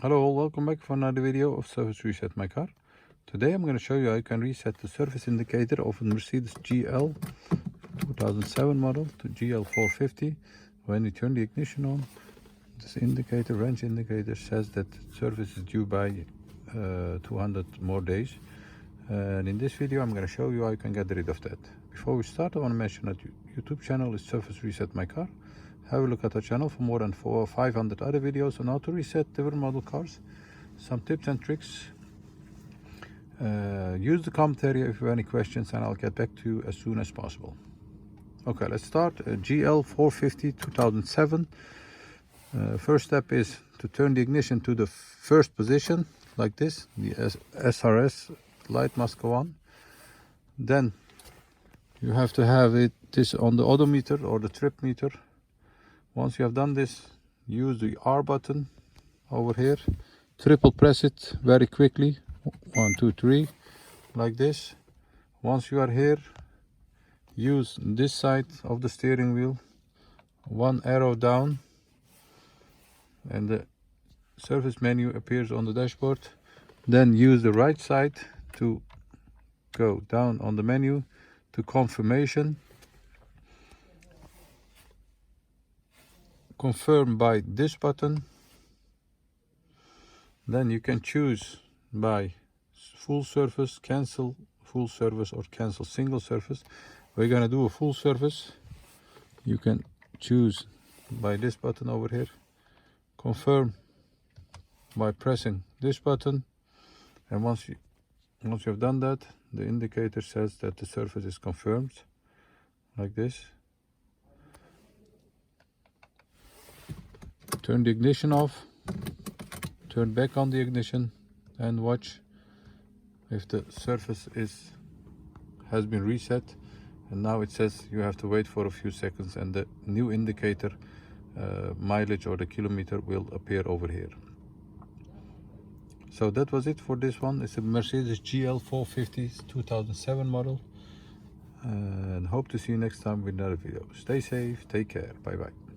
Hello all, welcome back for another video of Service Reset My Car. Today I'm going to show you how you can reset the service indicator of a Mercedes GL 2007 model to GL450. When you turn the ignition on, this indicator, range indicator, says that service is due by 200 more days. And in this video I'm going to show you how you can get rid of that. Before we start, I want to mention that YouTube channel is Service Reset My Car. Have a look at our channel for more than 400 or 500 other videos on how to reset different model cars. Some tips and tricks. Use the comment area if you have any questions and I'll get back to you as soon as possible. Okay, let's start. GL450 2007. First step is to turn the ignition to the first position, like this. The SRS light must go on. Then you have to have this on the odometer or the trip meter. Once you have done this, use the R button over here. Triple press it very quickly. 1, 2, 3, like this. Once you are here, use this side of the steering wheel. One arrow down, and the service menu appears on the dashboard. Then use the right side to go down on the menu to confirmation. Confirm by this button. Then you can choose by full service, cancel full service, or cancel single service. We're gonna do a full service. You can choose by this button over here. Confirm by pressing this button, and once you have done that, the indicator says that the service is confirmed, like this. Turn the ignition off, turn back on the ignition, and watch if the service has been reset. And now it says you have to wait for a few seconds and the new indicator mileage or the kilometer will appear over here. So that was it for this one. It's a Mercedes GL450 2007 model, and hope to see you next time with another video. Stay safe, take care, bye bye.